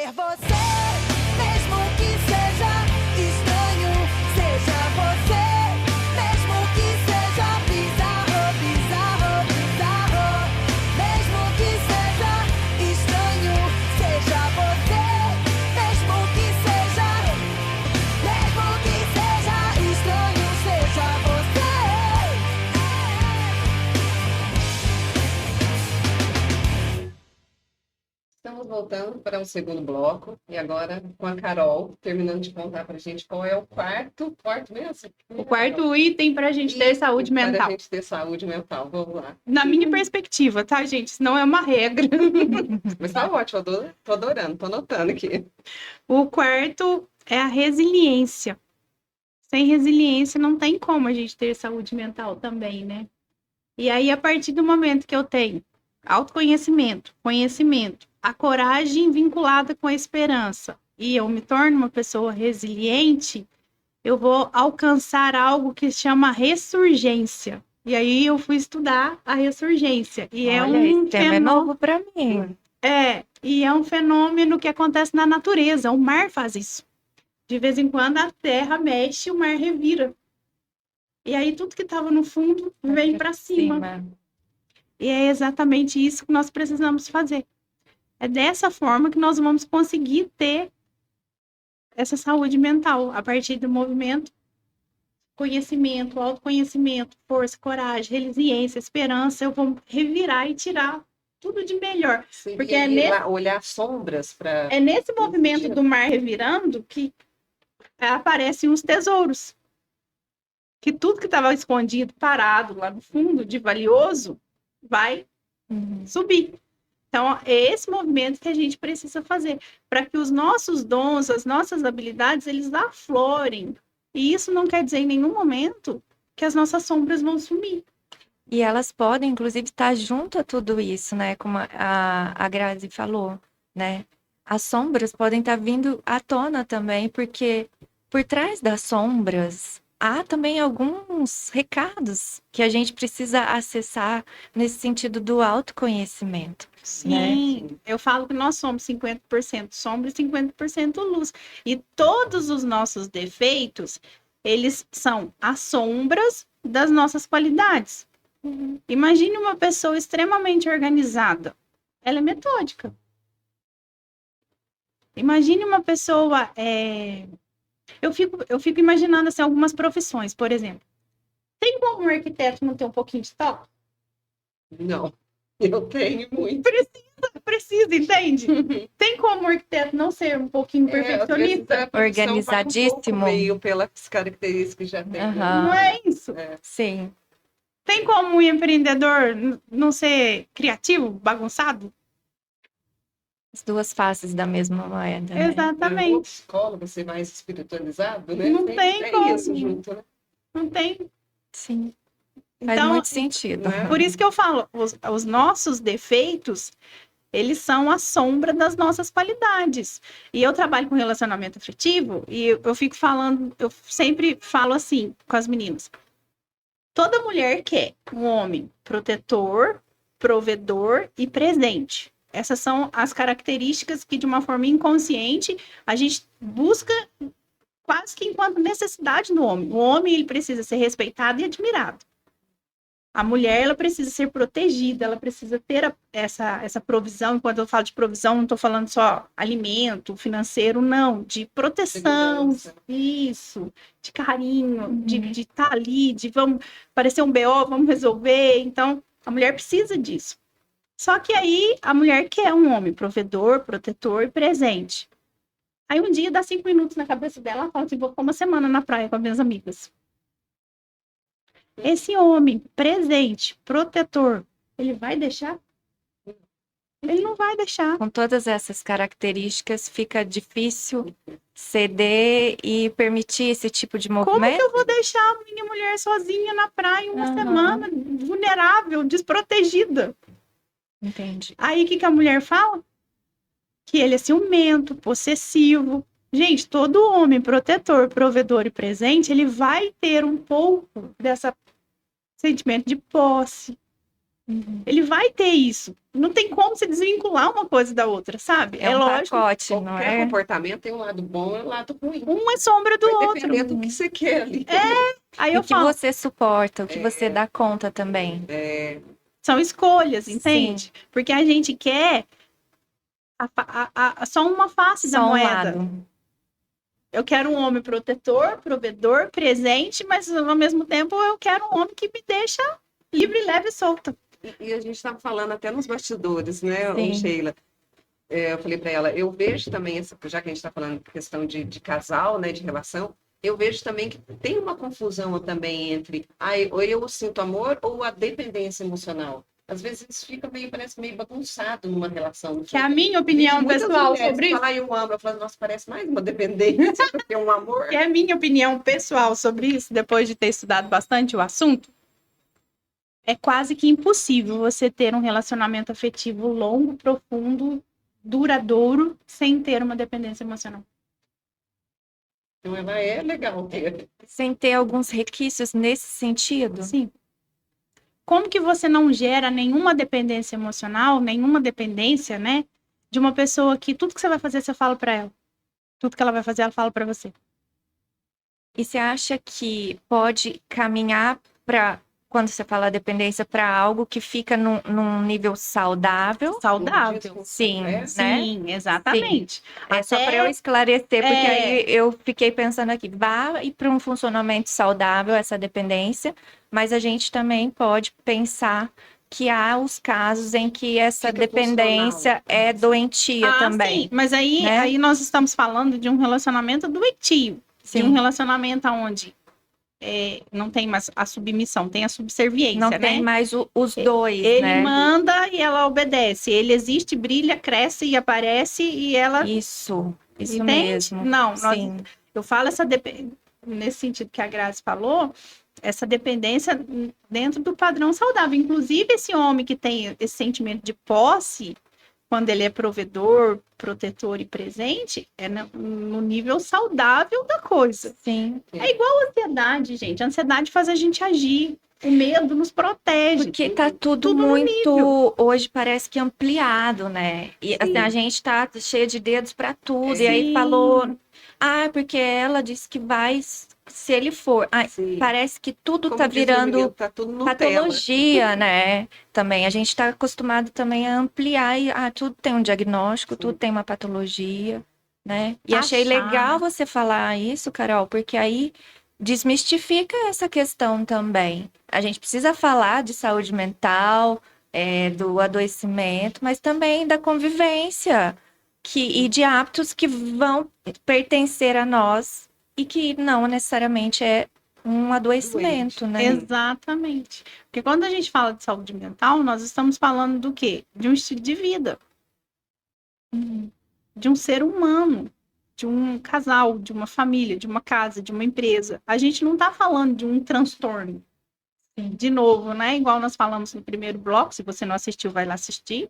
ser você, mesmo que seja estranho. Seja você, mesmo que seja bizarro, bizarro, bizarro. Mesmo que seja estranho. Seja você, mesmo que seja estranho. Seja você. Estamos voltando para o segundo bloco e agora com a Carol, terminando de contar para a gente qual é o quarto mesmo? O quarto item para a gente ter saúde Para a mental. gente ter saúde mental, vamos lá. Na minha perspectiva, tá, gente? Isso não é uma regra. Mas tá ótimo, tô adorando, tô anotando aqui. O quarto é a resiliência. Sem resiliência não tem como a gente ter saúde mental também, né? E aí, a partir do momento que eu tenho autoconhecimento, conhecimento, a coragem vinculada com a esperança, e eu me torno uma pessoa resiliente, eu vou alcançar algo que se chama ressurgência. E aí eu fui estudar a ressurgência. E Olha, é um esse tema é fenômeno. novo para mim. E é um fenômeno que acontece na natureza. O mar faz isso. De vez em quando a terra mexe, o mar revira. E aí tudo que estava no fundo vem para cima. E é exatamente isso que nós precisamos fazer. É dessa forma que nós vamos conseguir ter essa saúde mental, a partir do movimento, conhecimento, autoconhecimento, força, coragem, resiliência, esperança. Eu vou revirar e tirar tudo de melhor. Sim, Porque e lá, olhar sombras para... É nesse movimento do mar revirando que aparecem os tesouros. Que tudo que estava escondido, parado lá no fundo, de valioso, vai subir. Então, é esse movimento que a gente precisa fazer para que os nossos dons, as nossas habilidades, eles aflorem. E isso não quer dizer em nenhum momento que as nossas sombras vão sumir. E elas podem, inclusive, estar junto a tudo isso, né? Como a Grazi falou, né? As sombras podem estar vindo à tona também, porque por trás das sombras há também alguns recados que a gente precisa acessar nesse sentido do autoconhecimento. Sim, né? Eu falo que nós somos 50% sombra e 50% luz. E todos os nossos defeitos, eles são as sombras das nossas qualidades. Imagine uma pessoa extremamente organizada. Ela é metódica. Imagine uma pessoa... Eu fico imaginando assim, algumas profissões, por exemplo. Tem como um arquiteto não ter um pouquinho de toque? Não, eu tenho muito. Precisa, entende? Tem como um arquiteto não ser um pouquinho perfeccionista? Organizadíssimo. Meio pelas características que já tem. Não é isso? Sim. Tem como um empreendedor não ser criativo, bagunçado? As duas faces da mesma moeda. Né? Exatamente. Um psicólogo ser mais espiritualizado, né? Não tem como. Isso junto, né? Não tem. Sim. Faz Então, muito sentido. Por isso que eu falo, os nossos defeitos, eles são a sombra das nossas qualidades. E eu trabalho com relacionamento afetivo e eu fico falando, eu sempre falo assim com as meninas. Toda mulher quer um homem protetor, provedor e presente. Essas são as características que, de uma forma inconsciente, a gente busca quase que enquanto necessidade no homem. O homem, ele precisa ser respeitado e admirado. A mulher, ela precisa ser protegida, ela precisa ter essa provisão. Enquanto eu falo de provisão, não estou falando só alimento, financeiro, não. De proteção, isso, de carinho, de estar ali, de vamos parecer um BO, vamos resolver. Então, a mulher precisa disso. Só que aí, a mulher quer um homem provedor, protetor e presente. Aí, um dia, dá 5 minutos na cabeça dela, ela fala assim, vou ficar uma semana na praia com as minhas amigas. Esse homem presente, protetor, ele vai deixar? Ele não vai deixar. Com todas essas características, fica difícil ceder e permitir esse tipo de movimento. Como que eu vou deixar a minha mulher sozinha na praia uma semana, vulnerável, desprotegida? Entendi. Aí, o que a mulher fala? Que ele é ciumento, possessivo. Gente, todo homem protetor, provedor e presente, ele vai ter um pouco desse sentimento de posse, Ele vai ter isso. Não tem como se desvincular uma coisa da outra, sabe? É um lógico. pacote, não Qualquer é? comportamento tem um lado bom e um lado ruim. Um é sombra do Vai outro. depender do que você quer ali. Aí E eu o que falo, você suporta, o que você dá conta também. são escolhas, Sim. entende? Porque a gente quer só uma face da Só um moeda. lado. Eu quero um homem protetor, provedor, presente, mas ao mesmo tempo eu quero um homem que me deixa livre, leve e solta. E a gente estava falando até nos bastidores, né, Sim. Sheila? Eu falei para ela, eu vejo também, já que a gente está falando questão de casal, né, de relação, eu vejo também que tem uma confusão também entre ou eu sinto amor ou a dependência emocional. Às vezes isso fica parece meio bagunçado numa relação. Que é a minha opinião Muitas pessoal mulheres sobre isso. falam, eu amo, eu falo, nossa, parece mais uma dependência do que um amor. Que é a minha opinião pessoal sobre isso, depois de ter estudado bastante o assunto. É quase que impossível você ter um relacionamento afetivo longo, profundo, duradouro, sem ter uma dependência emocional. Então ela é legal ter. Sem ter alguns requisitos nesse sentido. Sim. Como que você não gera nenhuma dependência emocional, nenhuma dependência, né, de uma pessoa que tudo que você vai fazer, você fala para ela. Tudo que ela vai fazer, ela fala para você. E você acha que pode caminhar para, quando você fala dependência, para algo que fica num nível saudável? Saudável. Sim, né? Sim, exatamente. É só para eu esclarecer, porque aí eu fiquei pensando aqui, vai para um funcionamento saudável essa dependência, mas a gente também pode pensar que há os casos em que essa Fica dependência funcional. é doentia também. Sim, mas aí, né? aí nós estamos falando de um relacionamento doentio, de um relacionamento onde não tem mais a submissão, tem a subserviência, Não né? tem mais os dois, Ele né? manda e ela obedece. Ele existe, brilha, cresce e aparece e ela... Isso Entende? mesmo. Não, Sim. eu falo nesse sentido que a Grazi falou, essa dependência dentro do padrão saudável. Inclusive, esse homem que tem esse sentimento de posse, quando ele é provedor, protetor e presente, é no nível saudável da coisa. Sim. É igual a ansiedade, gente. A ansiedade faz a gente agir. O medo nos protege. Porque tá tudo no muito, hoje parece que ampliado, né? E assim, Sim. a gente tá cheia de dedos para tudo. Sim. E aí falou, porque ela disse que vai, se ele for. Sim. Parece que tudo Como tá diz o menino, virando tá tudo Nutella. patologia, né? Também, a gente tá acostumado também a ampliar e tudo tem um diagnóstico, Sim. tudo tem uma patologia, né? E Tá achei chato. legal você falar isso, Carol, porque aí desmistifica essa questão também. A gente precisa falar de saúde mental, do adoecimento, mas também da convivência e de hábitos que vão pertencer a nós e que não necessariamente é um adoecimento, né? Exatamente. Porque quando a gente fala de saúde mental, nós estamos falando do quê? De um estilo de vida. De um ser humano. De um casal, de uma família, de uma casa, de uma empresa. A gente não está falando de um transtorno. De novo, né? Igual nós falamos no primeiro bloco, se você não assistiu, vai lá assistir.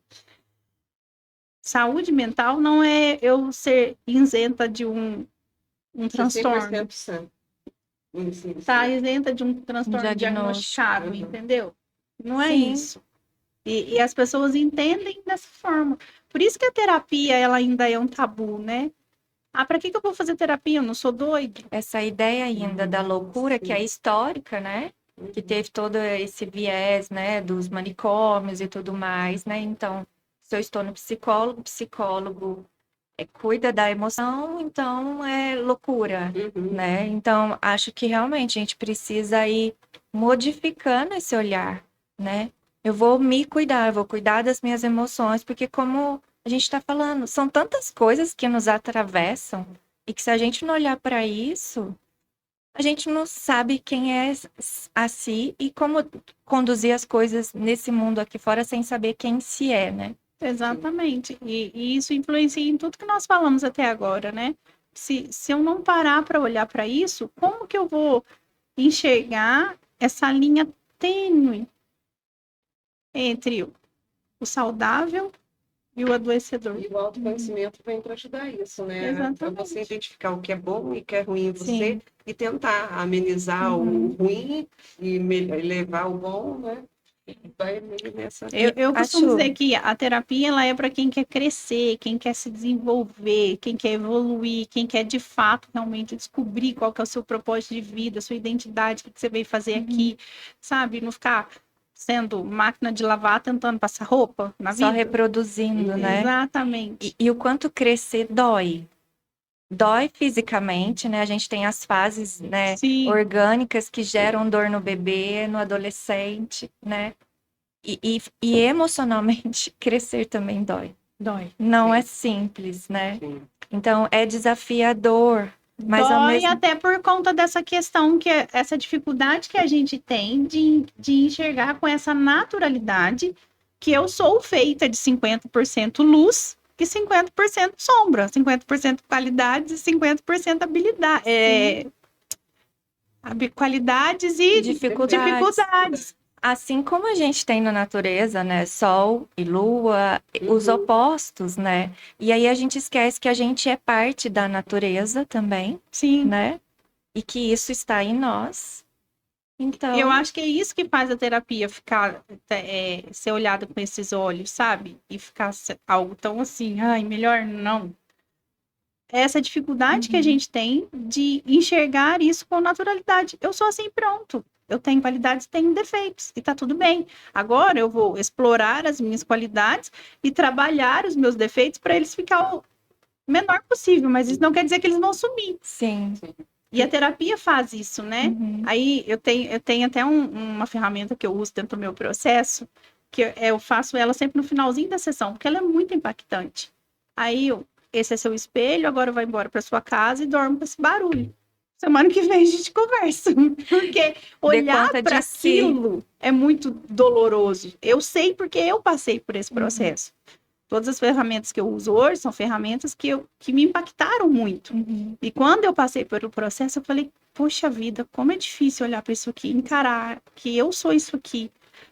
Saúde mental não é eu ser isenta de um transtorno. 100% sã. Sim. Tá isenta de um transtorno Diagnóstico. diagnosticado, Uhum. entendeu? Não é Sim. isso. E as pessoas entendem dessa forma. Por isso que a terapia ela ainda é um tabu, né? Para que eu vou fazer terapia? Eu não sou doido. Essa ideia ainda da loucura, que é histórica, né? Que teve todo esse viés, né? Dos manicômios e tudo mais, né? Então, se eu estou no psicólogo cuida da emoção, então é loucura, né? Então, acho que realmente a gente precisa ir modificando esse olhar, né? Eu vou me cuidar, eu vou cuidar das minhas emoções, porque como a gente está falando, são tantas coisas que nos atravessam e que se a gente não olhar para isso, a gente não sabe quem é a si e como conduzir as coisas nesse mundo aqui fora sem saber quem se é, né? Exatamente. E isso influencia em tudo que nós falamos até agora, né? Se eu não parar para olhar para isso, como que eu vou enxergar essa linha tênue entre o saudável e o adoecedor? E o autoconhecimento vem para ajudar isso, né? Exatamente. Para você identificar o que é bom e o que é ruim em você Sim. e tentar amenizar o ruim e levar o bom, né? vai meio nessa. Eu costumo Acho- dizer que a terapia ela é para quem quer crescer, quem quer se desenvolver, quem quer evoluir, quem quer de fato realmente descobrir qual que é o seu propósito de vida, sua identidade, o que você veio fazer aqui, sabe? Não ficar sendo máquina de lavar tentando passar roupa na Só vida. reproduzindo, né? Exatamente. E o quanto crescer dói. Dói fisicamente, né? A gente tem as fases, né, Sim, orgânicas que geram dor no bebê, no adolescente, né? E emocionalmente, crescer também dói. dói. Não Sim. é simples, né? Sim. Então, é desafiador, mas ao Dói mesmo até por conta dessa questão, essa dificuldade que a gente tem de enxergar com essa naturalidade que eu sou feita de 50% luz e 50% sombra, 50% qualidades e 50% habilidade, qualidades e dificuldades. dificuldades. Assim como a gente tem na natureza, né? Sol e lua, os opostos, né? E aí a gente esquece que a gente é parte da natureza também, Sim. né? E que isso está em nós. Então, Eu acho que é isso que faz a terapia ficar, ser olhada com esses olhos, sabe? E ficar algo tão assim, ai, melhor não. É essa dificuldade que a gente tem de enxergar isso com naturalidade. Eu sou assim, pronto. Eu tenho qualidades, tenho defeitos, e tá tudo bem. Agora eu vou explorar as minhas qualidades e trabalhar os meus defeitos para eles ficar o menor possível, mas isso não quer dizer que eles vão sumir. sim. E a terapia faz isso, né? Uhum. Aí eu tenho até uma ferramenta que eu uso dentro do meu processo, que eu faço ela sempre no finalzinho da sessão, porque ela é muito impactante. Aí esse é seu espelho, agora vai embora para sua casa e dorme com esse barulho. Semana que vem a gente conversa, porque olhar conta de para si. aquilo é muito doloroso. Eu sei porque eu passei por esse processo. Todas as ferramentas que eu uso hoje são ferramentas que me impactaram muito. Uhum. E quando eu passei pelo processo, eu falei, poxa vida, como é difícil olhar para isso aqui, encarar que eu sou isso aqui.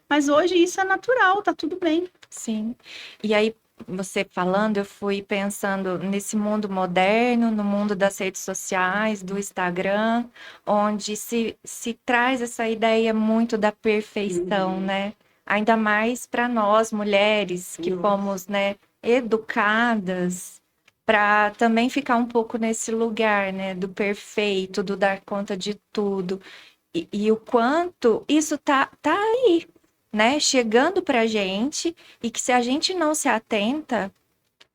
Mas hoje isso é natural, tá tudo bem. Sim. E aí, você falando, eu fui pensando nesse mundo moderno, no mundo das redes sociais, do Instagram, onde se traz essa ideia muito da perfeição, né? Ainda mais para nós, mulheres, que fomos, né, educadas para também ficar um pouco nesse lugar, né, do perfeito, do dar conta de tudo. E o quanto isso tá aí, né, chegando para a gente, e que se a gente não se atenta,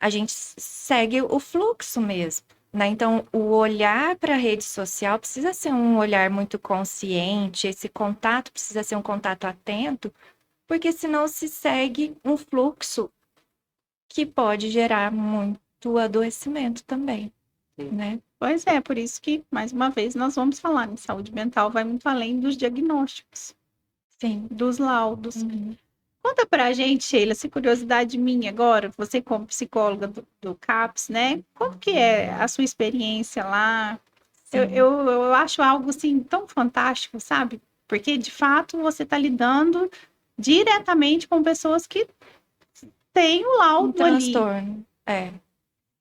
a gente segue o fluxo mesmo, né? Então, o olhar para a rede social precisa ser um olhar muito consciente, esse contato precisa ser um contato atento, porque senão se segue um fluxo que pode gerar muito adoecimento também, Sim. né? Pois é, por isso que, mais uma vez, nós vamos falar em saúde mental, vai muito além dos diagnósticos, Sim. dos laudos. Uhum. Conta pra gente, Sheila, essa curiosidade minha agora, você como psicóloga do CAPS, né? Como que é a sua experiência lá? Sim. Eu acho algo assim tão fantástico, sabe? Porque de fato você está lidando diretamente com pessoas que têm o Um laudo ali. transtorno. É.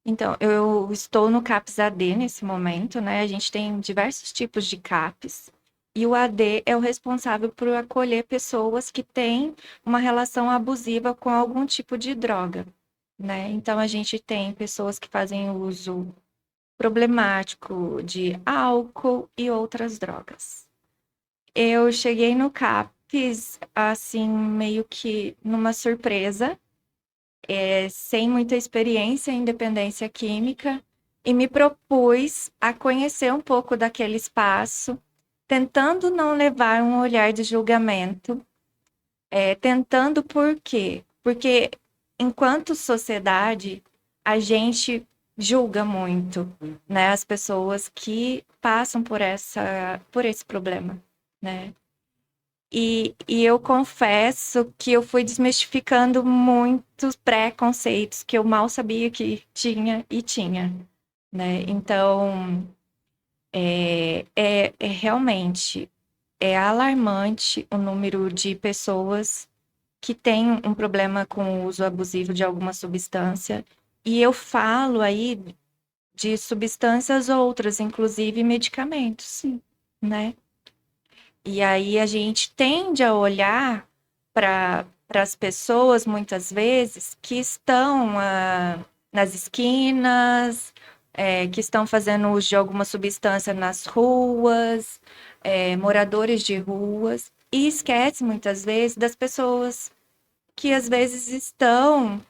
Então, eu estou no CAPS AD nesse momento, né? A gente tem diversos tipos de CAPS. E o AD é o responsável por acolher pessoas que têm uma relação abusiva com algum tipo de droga, né? Então, a gente tem pessoas que fazem uso problemático de álcool e outras drogas. Eu cheguei no CAPS, assim, meio que numa surpresa, sem muita experiência em dependência química, e me propus a conhecer um pouco daquele espaço, tentando não levar um olhar de julgamento, tentando por quê? Porque enquanto sociedade, a gente julga muito, né, as pessoas que passam por esse problema, né? E eu confesso que eu fui desmistificando muitos preconceitos que eu mal sabia que tinha e tinha, né? Então, realmente é alarmante o número de pessoas que têm um problema com o uso abusivo de alguma substância. E eu falo aí de substâncias outras, inclusive medicamentos, né? E aí a gente tende a olhar para as pessoas, muitas vezes, que estão nas esquinas, que estão fazendo uso de alguma substância nas ruas, moradores de ruas, e esquece, muitas vezes, das pessoas que, às vezes, estão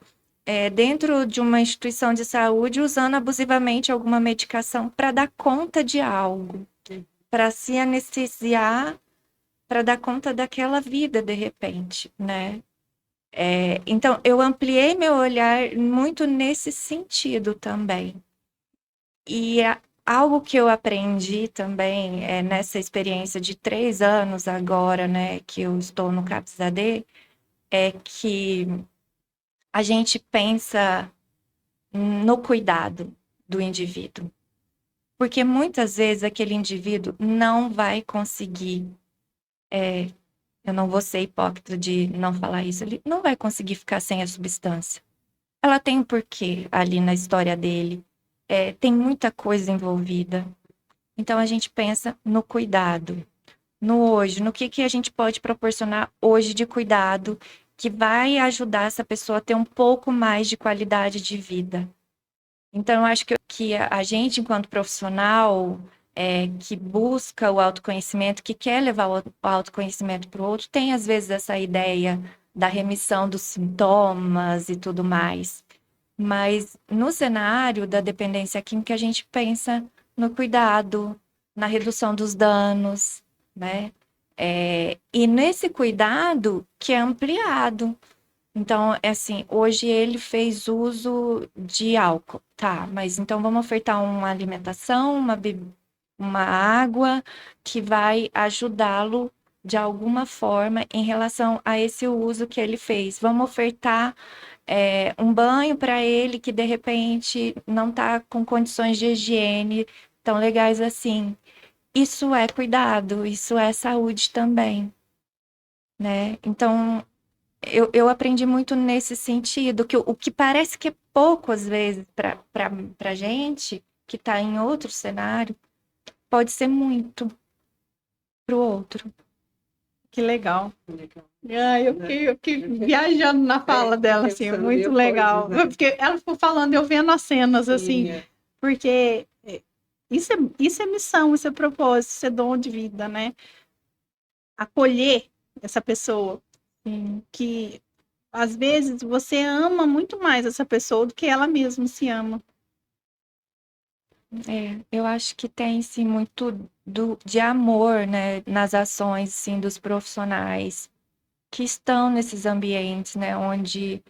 dentro de uma instituição de saúde usando abusivamente alguma medicação para dar conta de algo, para se anestesiar, para dar conta daquela vida de repente, né? Então, eu ampliei meu olhar muito nesse sentido também. E algo que eu aprendi também nessa experiência de 3 anos agora, né, que eu estou no CAPS AD, é que a gente pensa no cuidado do indivíduo. Porque muitas vezes aquele indivíduo não vai conseguir, eu não vou ser hipócrita de não falar isso, ele não vai conseguir ficar sem a substância. Ela tem um porquê ali na história dele, tem muita coisa envolvida. Então a gente pensa no cuidado, no hoje, no que a gente pode proporcionar hoje de cuidado que vai ajudar essa pessoa a ter um pouco mais de qualidade de vida. Então, eu acho que a gente, enquanto profissional, que busca o autoconhecimento, que quer levar o autoconhecimento para o outro, tem, às vezes, essa ideia da remissão dos sintomas e tudo mais. Mas, no cenário da dependência química, a gente pensa no cuidado, na redução dos danos, né? E nesse cuidado que é ampliado. Então, assim, hoje ele fez uso de álcool, tá? Mas então vamos ofertar uma alimentação, uma água que vai ajudá-lo de alguma forma em relação a esse uso que ele fez. Vamos ofertar um banho para ele que de repente não está com condições de higiene tão legais assim. Isso é cuidado, isso é saúde também, né? Então, eu aprendi muito nesse sentido, que o que parece que é pouco, às vezes, para gente, que está em outro cenário, pode ser muito para o outro. Que legal. Legal. Eu fiquei viajando na fala dela, assim, pensando muito mil legal. coisas, né? Porque ela ficou falando, eu vendo as cenas, assim, Sim, porque isso é missão, isso é propósito, isso é dom de vida, né? Acolher essa pessoa, que às vezes você ama muito mais essa pessoa do que ela mesma se ama. Eu acho que tem, sim, muito de amor, né, nas ações, sim, dos profissionais que estão nesses ambientes, né, onde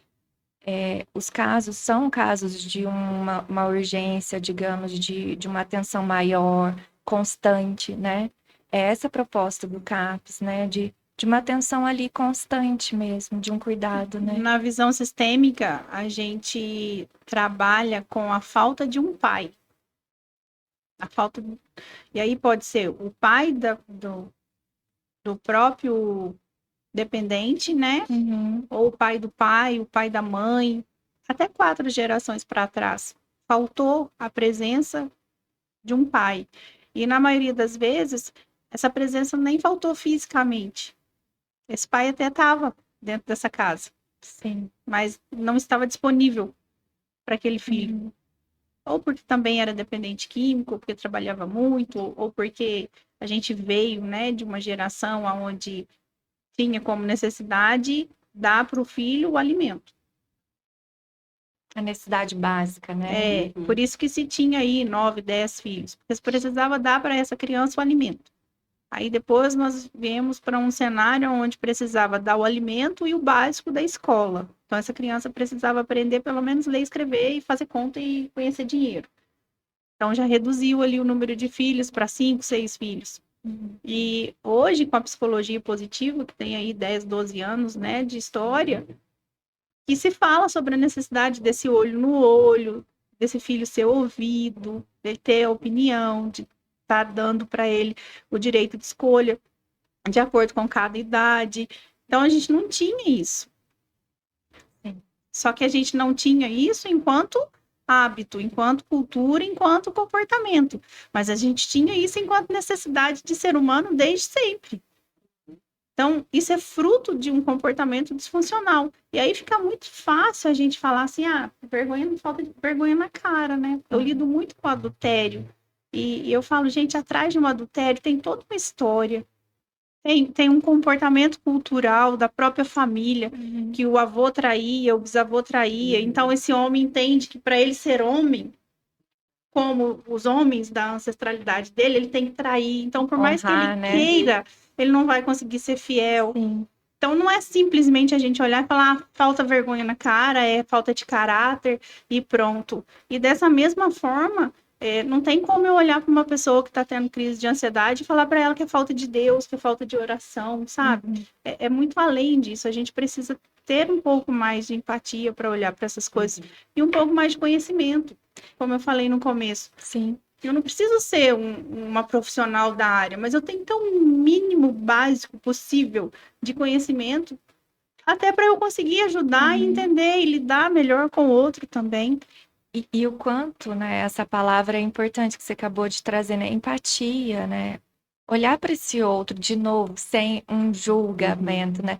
os casos são casos de uma urgência, digamos, de uma atenção maior, constante, né? É essa a proposta do CAPS, né? De uma atenção ali constante mesmo, de um cuidado, né? Na visão sistêmica, a gente trabalha com a falta de um pai. A falta. E aí pode ser o pai do próprio dependente, né? Uhum. Ou o pai da mãe, até 4 gerações para trás. Faltou a presença de um pai. E na maioria das vezes, essa presença nem faltou fisicamente. Esse pai até estava dentro dessa casa, Sim. mas não estava disponível para aquele filho. Uhum. Ou porque também era dependente químico, ou porque trabalhava muito, ou porque a gente veio, né, de uma geração onde tinha como necessidade dar para o filho o alimento. A necessidade básica, né? Por isso que se tinha aí 9, 10 filhos, porque se precisava dar para essa criança o alimento. Aí depois nós viemos para um cenário onde precisava dar o alimento e o básico da escola. Então essa criança precisava aprender pelo menos ler, escrever e fazer conta e conhecer dinheiro. Então já reduziu ali o número de filhos para 5, 6 filhos. E hoje, com a psicologia positiva, que tem aí 10, 12 anos, né, de história, que se fala sobre a necessidade desse olho no olho, desse filho ser ouvido, dele ter a opinião, de estar dando para ele o direito de escolha, de acordo com cada idade. Então, a gente não tinha isso. Só que a gente não tinha isso enquanto hábito, enquanto cultura, enquanto comportamento. Mas a gente tinha isso enquanto necessidade de ser humano desde sempre. Então, isso é fruto de um comportamento disfuncional. E aí fica muito fácil a gente falar assim, vergonha, falta de vergonha na cara, né? Eu lido muito com adultério. E eu falo, gente, atrás de um adultério tem toda uma história. Tem um comportamento cultural da própria família, que o avô traía, o bisavô traía. Então, esse homem entende que para ele ser homem, como os homens da ancestralidade dele, ele tem que trair. Então, por mais que ele Honrar, né? queira, ele não vai conseguir ser fiel. Sim. Então, não é simplesmente a gente olhar e falar, falta vergonha na cara, é falta de caráter e pronto. E dessa mesma forma, não tem como eu olhar para uma pessoa que está tendo crise de ansiedade e falar para ela que é falta de Deus, que é falta de oração, sabe? É muito além disso. A gente precisa ter um pouco mais de empatia para olhar para essas coisas e um pouco mais de conhecimento, como eu falei no começo. Sim. Eu não preciso ser uma profissional da área, mas eu tenho que ter um mínimo básico possível de conhecimento, até para eu conseguir ajudar e entender e lidar melhor com o outro também. E o quanto, né, essa palavra é importante que você acabou de trazer, né? Empatia, né? Olhar para esse outro de novo, sem um julgamento, né?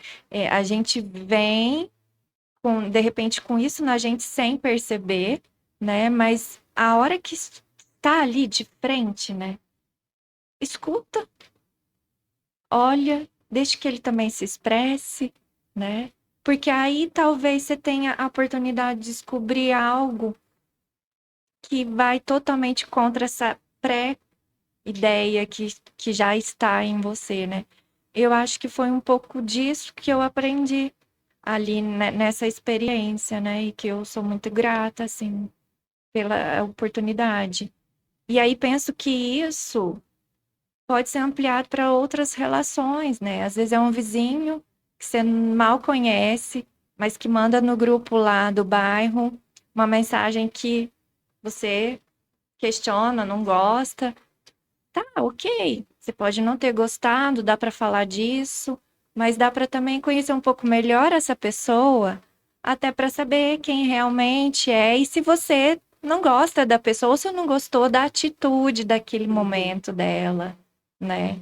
A gente vem, de repente, com isso na gente sem perceber, né? Mas a hora que está ali de frente, né? Escuta, olha, deixa que ele também se expresse, né? Porque aí talvez você tenha a oportunidade de descobrir algo que vai totalmente contra essa pré-ideia que já está em você, né? Eu acho que foi um pouco disso que eu aprendi ali nessa experiência, né? E que eu sou muito grata, assim, pela oportunidade. E aí penso que isso pode ser ampliado para outras relações, né? Às vezes é um vizinho que você mal conhece, mas que manda no grupo lá do bairro uma mensagem que você questiona, não gosta. Tá, ok. Você pode não ter gostado, dá para falar disso, mas dá para também conhecer um pouco melhor essa pessoa, até para saber quem realmente é e se você não gosta da pessoa ou se não gostou da atitude daquele momento dela, né?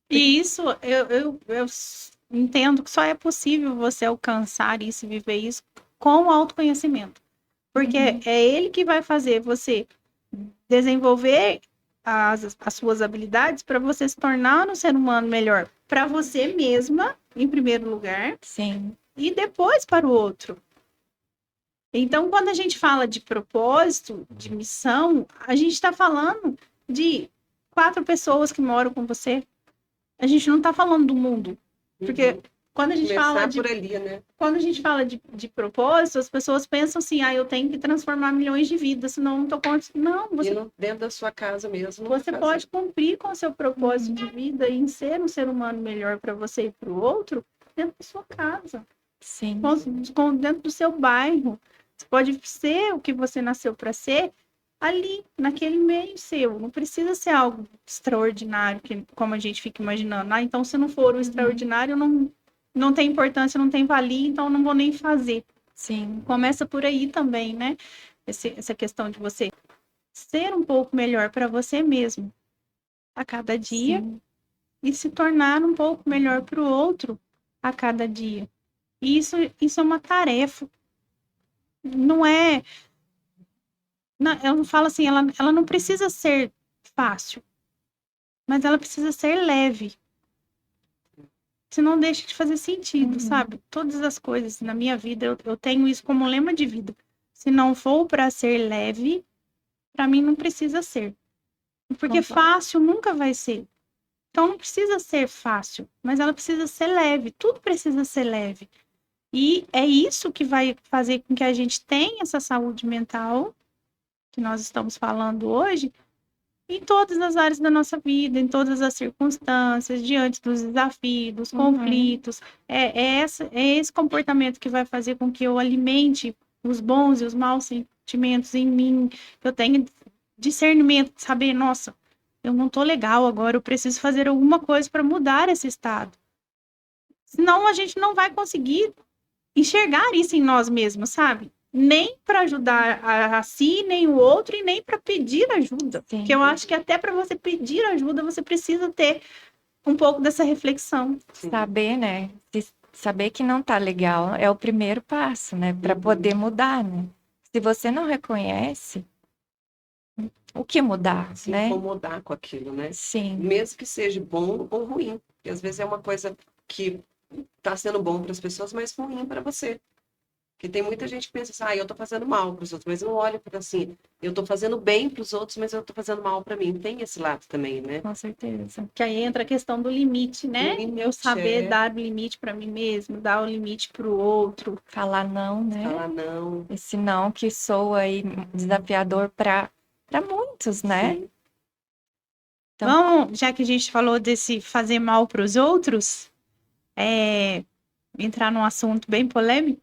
E isso, eu entendo que só é possível você alcançar isso e viver isso com o autoconhecimento. Porque é ele que vai fazer você desenvolver as suas habilidades para você se tornar um ser humano melhor para você mesma, em primeiro lugar, Sim. e depois para o outro. Então, quando a gente fala de propósito, de missão, a gente está falando de 4 pessoas que moram com você. A gente não está falando do mundo. Porque quando a gente Começar fala de por ali, né? quando a gente fala de propósito, as pessoas pensam assim, eu tenho que transformar milhões de vidas, senão eu não tô conseguindo. Não, E dentro da sua casa mesmo. você fazer. pode cumprir com o seu propósito de vida e em ser um ser humano melhor para você e para o outro dentro da sua casa, Sim. dentro do seu bairro. Você pode ser o que você nasceu para ser ali, naquele meio seu. Não precisa ser algo extraordinário, como a gente fica imaginando. Então, se não for o extraordinário, não tem importância, não tem valia, então não vou nem fazer. Sim. Começa por aí também, né? Essa questão de você ser um pouco melhor para você mesmo a cada dia. Sim. E se tornar um pouco melhor para o outro a cada dia. E isso é uma tarefa. Não é... eu falo assim, ela não precisa ser fácil, mas ela precisa ser leve. Senão deixa de fazer sentido, sabe? Todas as coisas na minha vida, eu tenho isso como lema de vida. Se não for para ser leve, para mim não precisa ser. Porque fácil nunca vai ser. Então não precisa ser fácil, mas ela precisa ser leve. Tudo precisa ser leve. E é isso que vai fazer com que a gente tenha essa saúde mental que nós estamos falando hoje, em todas as áreas da nossa vida, em todas as circunstâncias, diante dos desafios, dos conflitos. É esse comportamento que vai fazer com que eu alimente os bons e os maus sentimentos em mim, que eu tenha discernimento, saber, nossa, eu não tô legal agora, eu preciso fazer alguma coisa para mudar esse estado. Senão a gente não vai conseguir enxergar isso em nós mesmos, sabe? Nem para ajudar a si, nem o outro, e nem para pedir ajuda. Sim. Porque eu acho que até para você pedir ajuda, você precisa ter um pouco dessa reflexão. Sim. Saber, né? Saber que não tá legal é o primeiro passo, né? Para Uhum. poder mudar, né? Se você não reconhece, o que mudar, Se né? incomodar com aquilo, né? Sim, Mesmo que seja bom ou ruim. Porque às vezes é uma coisa que está sendo bom para as pessoas, mas ruim para você. Porque tem muita gente que pensa assim, eu tô fazendo mal para os outros, mas não olha para assim, eu tô fazendo bem para os outros, mas eu tô fazendo mal para mim. Tem esse lado também, né? com certeza. Que aí entra a questão do limite, né? Do limite, Eu saber é. dar o limite para mim mesmo, dar o limite para o outro. Falar não, né? Falar não. Esse não que soa aí desafiador para muitos, né? Sim. Então- Vamos, já que a gente falou desse fazer mal para os outros, entrar num assunto bem polêmico.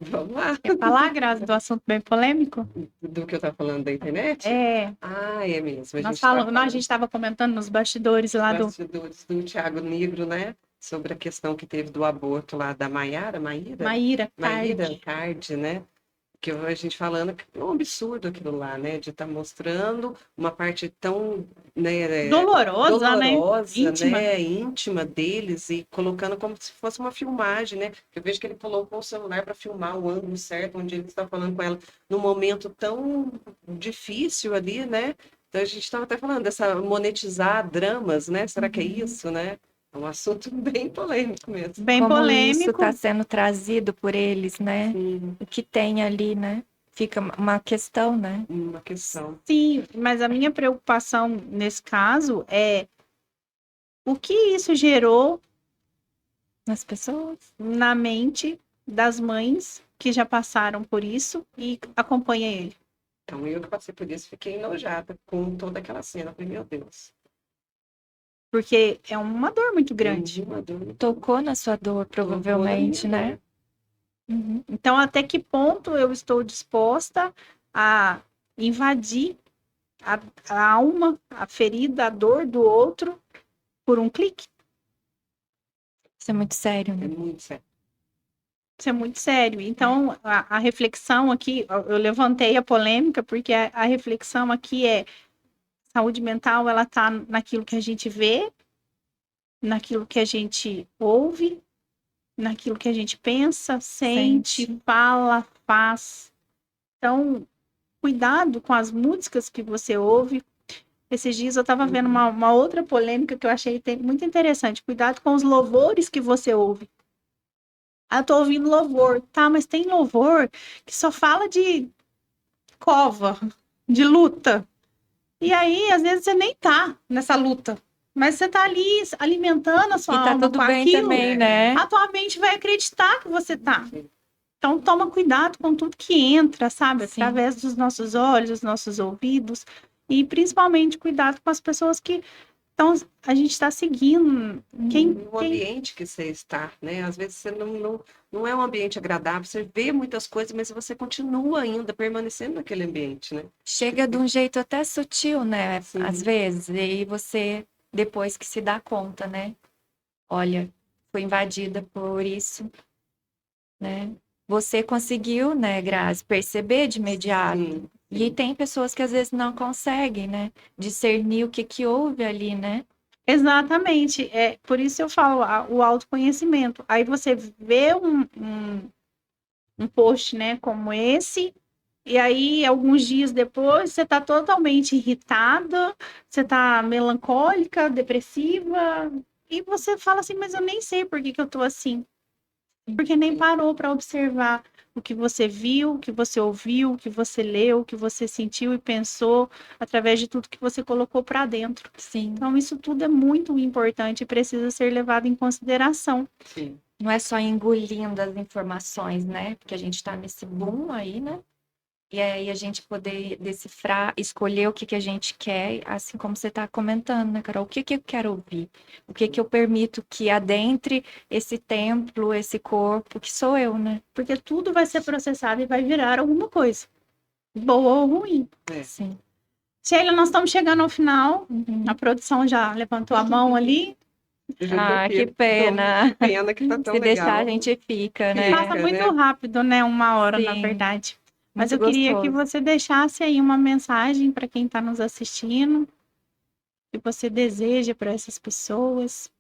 Vamos lá. Quer falar, Grazi, do assunto bem polêmico? Do que eu tava falando da internet? É, Ah, é mesmo. nós falamos, a gente estava comentando nos bastidores lá do. bastidores do Thiago Negro, né? Sobre a questão que teve do aborto lá da Maíra, Maíra Maíra Card. Card, né? Que a gente falando que é um absurdo aquilo lá, né? De estar mostrando uma parte tão, né, Dolorosa, né? dolorosa, Íntima. né? Íntima deles e colocando como se fosse uma filmagem, né? Eu vejo que ele colocou o celular para filmar o ângulo certo, onde ele está falando com ela num momento tão difícil ali, né? Então a gente estava até falando dessa monetizar dramas, né? Será que é isso, né? É um assunto bem polêmico mesmo. Bem Como isso polêmico. está sendo trazido por eles, né? Sim, O que tem ali, né? Fica uma questão, né? uma questão. Sim, mas a minha preocupação nesse caso é o que isso gerou Nas pessoas. na mente das mães que já passaram por isso e acompanha ele. Então, eu que passei por isso, fiquei enojada com toda aquela cena. Falei, meu Deus. Porque é uma dor muito grande. Uma dor. Tocou na sua dor, provavelmente, Tocou na minha né? Uhum. Então, até que ponto eu estou disposta a invadir a alma, a ferida, a dor do outro por um clique? Isso é muito sério, É né? muito sério. Isso é muito sério. Então, a reflexão aqui, eu levantei a polêmica, porque a reflexão aqui é saúde mental, ela tá naquilo que a gente vê, naquilo que a gente ouve, naquilo que a gente pensa, sente, fala, faz. Então, cuidado com as músicas que você ouve. Esses dias eu estava vendo uma outra polêmica que eu achei muito interessante. Cuidado com os louvores que você ouve. Ah, eu tô ouvindo louvor. Tá, mas tem louvor que só fala de cova, de luta. E aí, às vezes, você nem tá nessa luta. Mas você tá ali alimentando a sua E tá alma tudo com bem aquilo. também, né? A tua mente vai acreditar que você tá. Então, toma cuidado com tudo que entra, sabe? Sim. Através dos nossos olhos, dos nossos ouvidos. E, principalmente, cuidado com as pessoas que a gente está seguindo. O ambiente que você está, né? Às vezes você não é um ambiente agradável, você vê muitas coisas, mas você continua ainda permanecendo naquele ambiente, né? Chega de um jeito até sutil, né? Sim. Às vezes. E aí você, depois que se dá conta, né? Olha, fui invadida por isso, né? Você conseguiu, né, Grazi, perceber de imediato. Sim. E tem pessoas que às vezes não conseguem, né? Discernir o que houve ali, né? Exatamente. É por isso eu falo o autoconhecimento. Aí você vê um post, né, como esse, e aí alguns dias depois você tá totalmente irritada, você tá melancólica, depressiva, e você fala assim, mas eu nem sei por que eu tô assim. Porque nem parou para observar o que você viu, o que você ouviu, o que você leu, o que você sentiu e pensou através de tudo que você colocou para dentro. Sim. Então, isso tudo é muito importante e precisa ser levado em consideração. Sim. Não é só engolindo as informações, né? Porque a gente tá nesse boom aí, né? E aí a gente poder decifrar, escolher o que a gente quer, assim como você tá comentando, né, Carol? O que eu quero ouvir? O que eu permito que adentre esse templo, esse corpo, que sou eu, né? Porque tudo vai ser processado e vai virar alguma coisa, boa ou ruim. É. Sim. Sheila, nós estamos chegando ao final. Uhum. A produção já levantou a mão ali. Eu já tô Ah, aqui, que pena. tô- pena que tá tão Se deixar, legal. a gente fica, né? Passa Fica, muito né? rápido, né? 1 hora, na Sim. verdade. Mas Muito eu queria que gostoso. você deixasse aí uma mensagem para quem está nos assistindo. que você deseja para essas pessoas?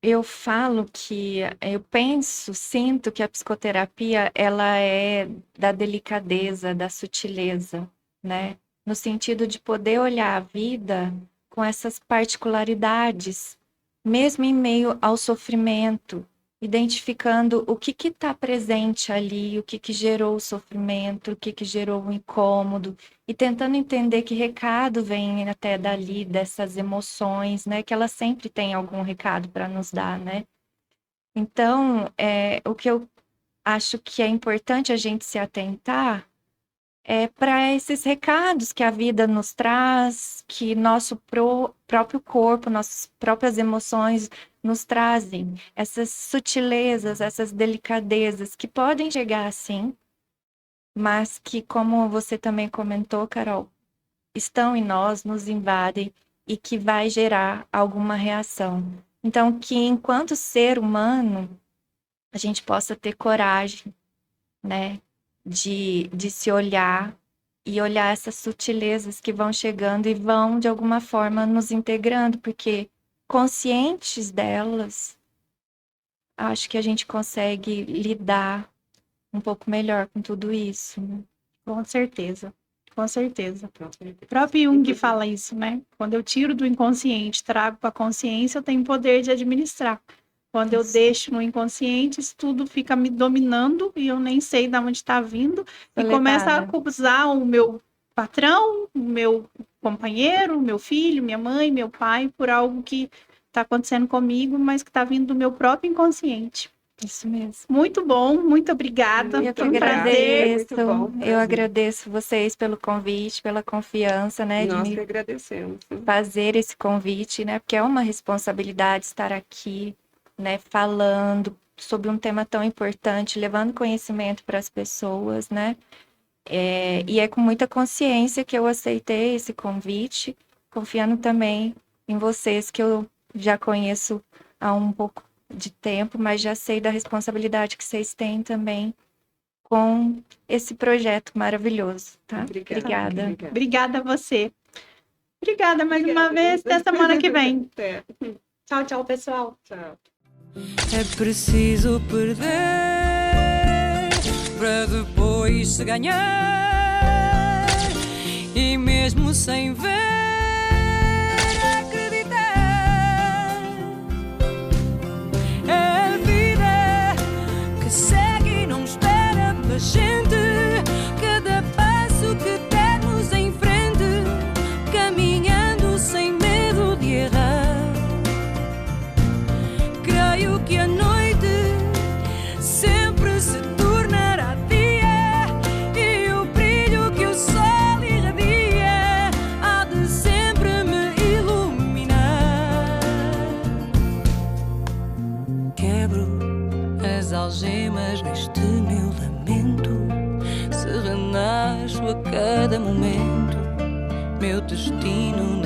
Eu falo que eu penso, sinto que a psicoterapia ela é da delicadeza, da sutileza, né? No sentido de poder olhar a vida com essas particularidades, mesmo em meio ao sofrimento, identificando o que está presente ali, o que gerou o sofrimento, o que gerou o incômodo, e tentando entender que recado vem até dali, dessas emoções, né? Que elas sempre têm algum recado para nos dar, né? Então, o que eu acho que é importante a gente se atentar é para esses recados que a vida nos traz, que nosso próprio corpo, nossas próprias emoções nos trazem, essas sutilezas, essas delicadezas que podem chegar assim, mas que, como você também comentou, Carol, estão em nós, nos invadem e que vai gerar alguma reação. Então, que enquanto ser humano, a gente possa ter coragem, né, de se olhar e olhar essas sutilezas que vão chegando e vão, de alguma forma, nos integrando, porque conscientes delas, acho que a gente consegue lidar um pouco melhor com tudo isso, né? Com certeza, com certeza. O próprio Jung fala isso, né? Quando eu tiro do inconsciente, trago para a consciência, eu tenho poder de administrar. Quando eu deixo no inconsciente, isso tudo fica me dominando e eu nem sei de onde está vindo. E começa a acusar o meu patrão, o meu companheiro, o meu filho, minha mãe, meu pai, por algo que está acontecendo comigo, mas que está vindo do meu próprio inconsciente. Isso mesmo. Muito bom, muito obrigada. Eu que Foi um prazer. agradeço. Muito bom, Eu agradeço vocês pelo convite, pela confiança, né, de Nós me que agradecemos. fazer esse convite, né? Porque é uma responsabilidade estar aqui, né, falando sobre um tema tão importante, levando conhecimento para as pessoas, né? E é com muita consciência que eu aceitei esse convite, confiando também em vocês, que eu já conheço há um pouco de tempo, mas já sei da responsabilidade que vocês têm também com esse projeto maravilhoso, tá? Obrigada. Obrigada a você. Obrigada mais uma vez. Até semana que vem. Tchau, tchau, pessoal. Tchau. É preciso perder para depois se ganhar, e mesmo sem ver, acreditar. É a vida que segue e não espera pela gente. Cada passo que dermos em frente, caminhando sem medo de errar. Creio que a noite sempre se tornará dia, e o brilho que o sol irradia há de sempre me iluminar. Quebro as algemas deste meu lamento, se renasço a cada momento, meu destino